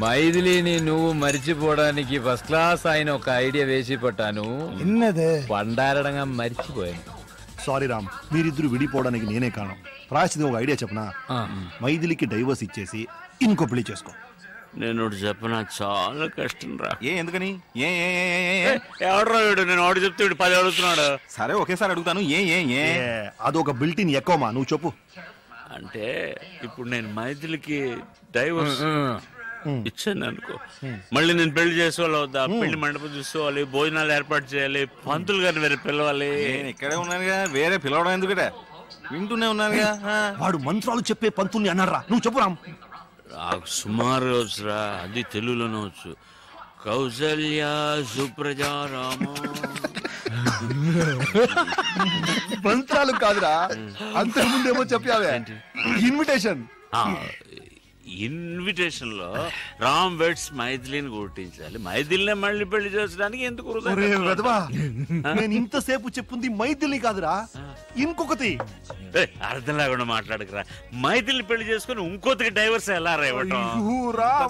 మైథిలిని నువ్వు మరిచిపోవడానికి first class ఆయన ఒక ఐడియా వేసి పట్టాను. పండారడంగా మర్చిపోయాను. సారీ రామ్, మీరిద్దరు విడిపోవడానికి నేనే కారణం. ప్రాయశ్చితం ఒక ఐడియా చెప్పనా? మైథిలికి డైవర్స్ ఇచ్చేసి ఇంకో పెళ్లి చేసుకో. నేను చెప్పనా, చాలా కష్టం రా. ఎందుకని? ఎవడరా వీడు? నేను ఆడు చెప్తే వీడు 10 అడుగుతున్నాడు. సరే ఒకేసారి అడుగుతాను. అదొక బిల్టిన్ ఎక్కువమా, నువ్వు చెప్పు. అంటే ఇప్పుడు నేను మైథిలికి డైవర్స్ ఇచ్చాను అనుకో, మళ్ళీ నేను పెళ్లి చేసుకోవాలి వద్దా? పెళ్లి మండపం చూసుకోవాలి, భోజనాలు ఏర్పాటు చేయాలి, పంతులు గారిని వేరే పిలవాలి. ఇక్కడే ఉన్నానుగా, వేరే పిలవడం ఎందుకట? వింటూనే ఉన్నానుగా. వాడు మంత్రాలు చెప్పే పంతుల్ని అన్నారా? నువ్వు చెప్పు రామ్. నాకు సుమారు వచ్చురా, అది తెలుగులోనే వచ్చు. కౌసల్య సుప్రజా రామ. మంత్రాలు కాదురా, అంతకుముందేమో చెప్పావే ఇన్విటేషన్. ఇన్విటేషన్ లో రామ్ వెడ్స్ మైథిలిని కొట్టించాలి. మైథిలినే మళ్ళీ పెళ్లి చేసడానికి ఎందుకు? నేను ఇంతసేపు చెప్పుంది మైథిలిని కాదురా, ఇంకొకటి. అర్థం లేకుండా మాట్లాడకరా. మైథిలిని పెళ్లి చేసుకుని ఇంకొకటికి డైవర్స్ ఎలా రేవటం?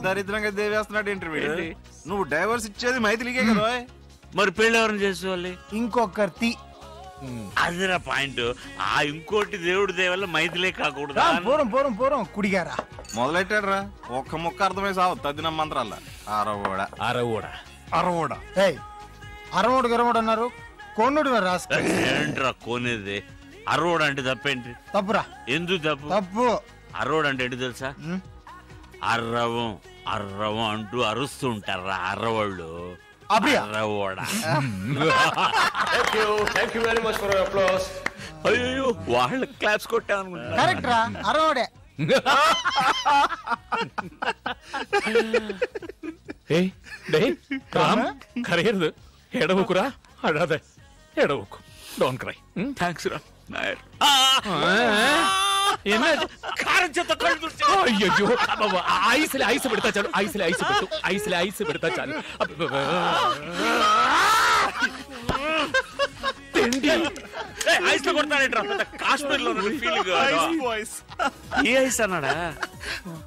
దరిద్రంగా దేవేస్తున్నాడు ఇంటర్వ్యూ. నువ్వు డైవర్స్ ఇచ్చేది మైథిలికే కదా, మరి పెళ్లి ఎవరిని చేసుకోవాలి? ఇంకొకటి. అదిరా పాయింట్. ఆ ఇంకోటి దేవుడి దేవల్ల మైథిలే కాకూడదు. పూరం కుడిగారా మొదలెట్టాడు రా. ఒక్క ముక్క అర్థమై సావు తద్దిన మంత్రాల. అరవోడు గరవోడు అన్నారు. కోనుడు ఏంట్రా కోనేది? అరవోడు అంటే తప్పేంటి? తప్పురా. ఎందుకు తప్పు? అరవోడు అంటే ఏంటి తెలుసా? అర్రవం అర్రవం అంటూ అరుస్తూ ఉంటారా అర్రవాళ్ళు. అయ్యో వాళ్ళ క్లాప్స్ కొట్టాను. కరగదు, ఎడవకురా. అడాదే ఎడవకు. Don't cry. థాంక్స్ రా. అయ్యో ఐస్ పెడతా చాలు. ఐస్ పెడతా చాలు.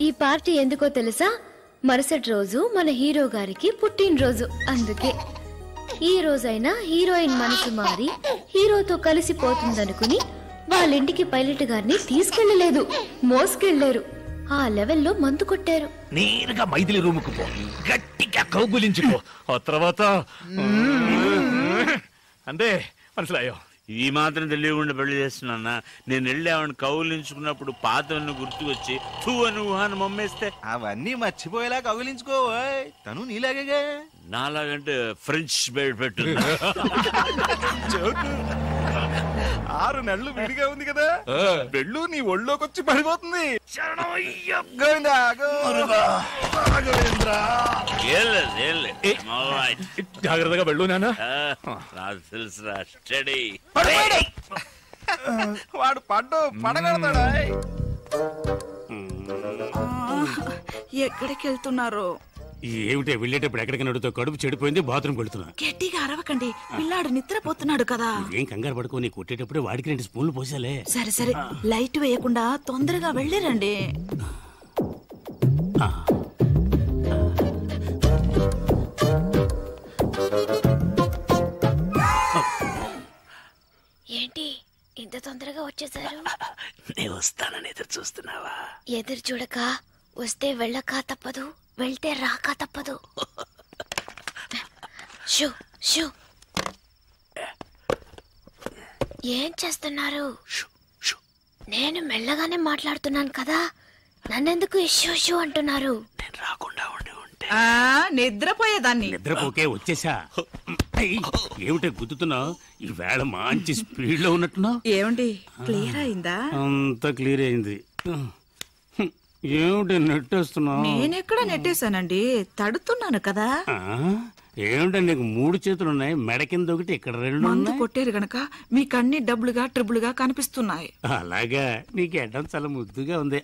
ఈ పార్టీ ఎందుకో తెలుసా? మరుసటి రోజు మన హీరో గారికి పుట్టినరోజు. అందుకే ఈ రోజైనా హీరోయిన్ మనసు మారి హీరోతో కలిసిపోతుందనుకుని వాళ్ళింటికి పైలట్ గారిని తీసుకెళ్లలేదు, మోసుకెళ్లారు. ఆ లెవెల్లో మందు కొట్టారు. నేరుగా మైథిలి రూముకు పో, గట్టిగా కౌగులించుకో. ఆ తర్వాత అంతే. మనసులాయో ఈ మాత్రం తెలియకుండా పెళ్లి చేస్తున్నా. నేను వెళ్ళామని కౌలించుకున్నప్పుడు పాతవన్నీ గుర్తుకొచ్చి నువ్వు అని మమ్మేస్తే అవన్నీ మర్చిపోయేలా కౌగిలించుకో. తను నీలాగే. నాలాగంటే ఫ్రెంచ్ బెడ్ పెట్టు. 6 నెలలు విడిగా ఉంది కదా, పెళ్ళు నీ ఒళ్ళోకి వచ్చి పడిపోతుంది. జాగ్రత్తగా వెళ్ళు నాన్న. నాకు తెలుసురా. స్టడీ. వాడు పడగడతాడా? ఎక్కడికి వెళ్తున్నారు? ఏమిటే వెళ్ళేటప్పుడు ఎక్కడికి నడుతో కడుపు చెడిపోయింది, బాత్రూమ్ వెళ్తున్నా. గట్టిగా అరవకండి, పిల్లాడు నిద్రపోతున్నాడు కదా. ఏం కంగారు పడుకో, నీ కొట్టేటప్పుడు వాడికి 2 స్పూన్లు పోసాలే. సరే సరే, లైట్ వేయకుండా తొందరగా వెళ్ళిరండి. ఏంటి ఇంత తొందరగా వచ్చేసారు? నేను వస్తానని ఎదురు చూస్తున్నావా? ఎదురు చూడక వస్తే వెళ్ళక తప్పదు, వెళ్తే రాక తప్పదు. Shoe shoe. ఏం చేస్తున్నారు? నేను మెల్లగానే మాట్లాడుతున్నాను కదా, నన్నెందుకు షూ షూ అంటున్నారు? నేను రాకుండా ఉండి ఉంటే నిద్రపోయేదాన్ని. నిద్రపోకే వచ్చేసా. ఏమిటే గుద్దుతున్నావు? ఈ వేళ మంచి స్పీడ్ లో ఉన్నట్టున్నావు. ఏమండి, క్లియర్ అయిందా? అంతా క్లియర్ అయింది. ఏమిటి నెట్టేస్తున్నావు? నేనెక్కడ నెట్టేశానండి, తడుతున్నాను కదా. ఏమిటో నీకు 3 చేతులున్నాయి, మెడ కింద ఒకటి, ఇక్కడ 2 మందు కొట్టారు గనక మీకు అన్ని డబ్బులుగా ట్రిబుల్గా కనిపిస్తున్నాయి. అలాగా? నీ గడ్డం చాలా ముద్దుగా ఉంది.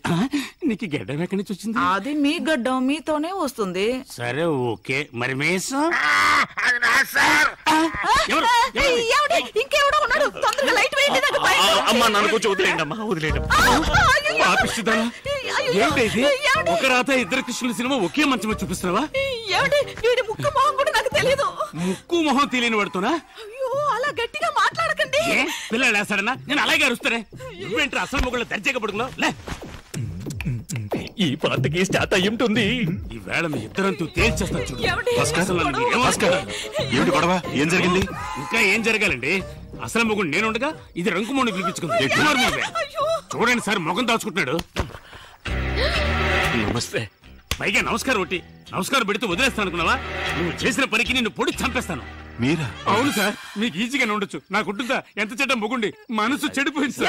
నీకు గడ్డం ఎక్కడి నుంచి వచ్చింది? అది మీ గడ్డం మీతోనే వస్తుంది. సరే ఓకే, మరి మీసం? ఇంకెవడో ఉన్నాడు, తొందరగా లైట్ వేయండి. అమ్మా నన్ను కొంచెం వదిలేయండి. అమ్మా వదిలేయండి. పాపిస్తుందా ఏంటి ఒక రాత ఇద్దరు కృష్ణుల సినిమా ఒకే మంచం చూపిస్తున్నావా? ఏమండి వీడి ముక్కు మొహం కూడా నాకు తెలియదు. ముక్కు మొహం తెలియని పడుతున్నా? అయ్యో అలా గట్టిగా మాట్లాడకండి. పిల్లలు వేస్తాడన్నా నేను అలాగే అరుస్తానే. నువ్వేంటి అసలు మొగుళ్ళు దర్జాగా పడుకున్నావు? లే, ఈ పార్టీకి స్టార్ట్ అయ్యుంటుంది. ఈ వేళ మీ ఇద్దరంతూ తేల్చేస్తా చూడు. ఏమిటి గొడవ? ఏం జరిగింది? ఇంకా ఏం జరగాలండి? అసలు మొగుడు నేనుండగా ఇది రంకుమోని పిలిపించుకుంది. చూడండి సార్ మొగం దాచుకుంటున్నాడు. నమస్తే. పైగా నమస్కారం ఒకటి నమస్కారం పెడితే వదిలేస్తాను అనుకున్నావా? నువ్వు చేసిన పనికి నిన్ను పొడి చంపేస్తాను. మీరా? అవును సార్, మీకు ఈజీగానే ఉండొచ్చు. నాకుంటుందా ఎంత చెడ్డ మొగుండి మనసు చెడిపోయింది సార్.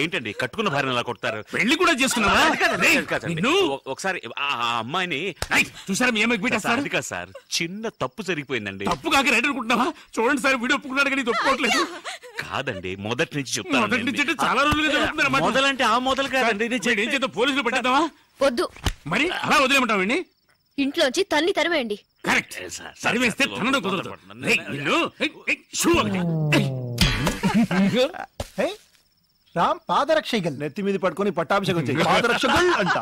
ఏంటండి కట్టుకున్న భార్యను అలా కొడతారు? పెళ్లి కూడా చేసుకున్నావా? ఒకసారి ఆ అమ్మాయిని చూసారా మీ అమ్మాయికి పెట్టేస్తారు. అది కాదు సార్, చిన్న తప్పు జరిగిపోయిందండి. తప్పు కాక రైట్ అనుకుంటున్నావా? చూడండి సార్ వీడియో ఒప్పుకున్నాడు కానీ ఒప్పుకోవట్లేదు. కాదండి, మొదటి నుంచి మొదటి నుంచి చెప్తాను. చాలా రోజులుగా జరుగుతుంది. మొదలంటే ఆ మొదలు కాదండి. ఏం చేద్దాం, పోలీసులు పెట్టేద్దామా? వద్దు, మరి అలా వదిలేమంటావండి? ఇంట్లోంచి తన్ని తరివేయండి. కరెక్ట్, సరివేస్తే తనడం కుదరదు. రామ్ పాదరక్షగల్ నెత్తి మీద పట్టుకొని పట్టాభిషేకం చేయి. పాదరక్షగల్ అంట.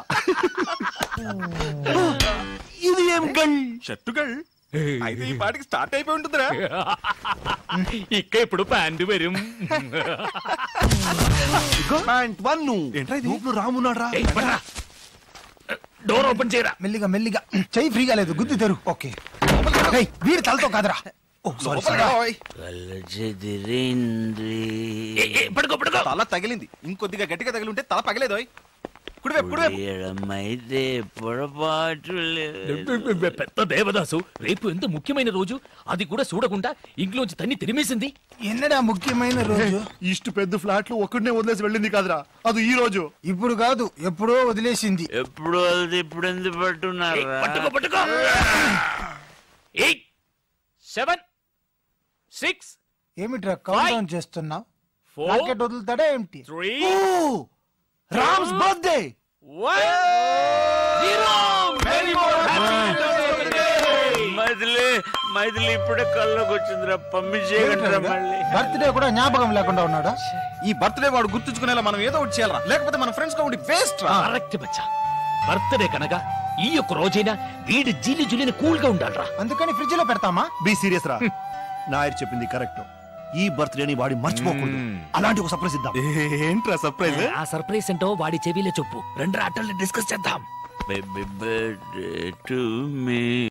ఇది ఏం గల్? షర్టుగల్ అయితే ఈ పాటికి స్టార్ట్ అయిపోయి ఉంటుందిరా. ఇక్క ఇప్పుడు ప్యాంటు వెരും. Pant one. ఏంట్రా ఇది? లోపల రామున్నాడు రా. డోర్ ఓపెన్ చేయరా. మెల్లిగా మెల్లిగా చెయ్యి ఫ్రీగా లేదు, గుద్ది తెరు. ఓకే, వీడి తలతో కాదురా. పడుకో పడుకో. తల తగిలింది, ఇంకొద్దిగా గట్టిగా తగిలి ఉంటే తల పగలేదు. పెద్ద దేవదాసు రేపు ఎంత ముఖ్యమైన రోజు, అది కూడా చూడకుండా ఇంట్లోంచి తన్ని తిరిమేసింది. ఎన్నడా ముఖ్యమైన రోజు? ఇష్ట పెద్ద ఫ్లాట్లు ఒక్కడనే వదిలేసి వెళ్ళింది కాదురా, అది ఈ రోజు. ఇప్పుడు కాదు, ఎప్పుడో వదిలేసింది. ఎప్పుడు ఇప్పుడు ఎందుకు పట్టున్నారు? పట్టుకో పట్టుకో. 8 7 6 ఏమిట్రా కౌంట్ డౌన్ చేస్తున్నావు? 4 రాకెట్ వదులుతాడా ఏమిటి? 3 రామ్స్ బర్త్డే. 1 0. మైథిలి ఇప్పుడే కళ్ళకి వచ్చిందిరా. పంపించేయగలరా మళ్ళీ? బర్త్డే కూడా జ్ఞాపకం లేకుండా ఉన్నాడా? ఈ బర్త్డే వాడు గుర్తుంచుకునేలా మనం ఏదో ఒకటి చేయాలరా, లేకపోతే మన ఫ్రెండ్స్ గా ఉండి వేస్ట్ రా. కరెక్ట్ బచ్చా. బర్త్డే కనుక ఈ యొక్క రోజైనా వీడి జిల్లి జిల్లిని కూల్ గా ఉండాలరా. అందుకని ఫ్రిడ్జ్ లో పెడతామా? బీ సీరియస్ రా. నాయర్ చెప్పింది కరెక్ట్. ఈ బర్త్డేని వాడి మర్చిపోకూడదు. అలాంటి ఒక సర్ప్రైజ్ ఇద్దాం. ఏంట్రా సర్ప్రైజ్? ఆ సర్ప్రైజ్ ఏంటో వాడి చెవిలో చెప్పు. రెండు ఆటల్ని డిస్కస్ చేద్దాం. Baby birthday to me.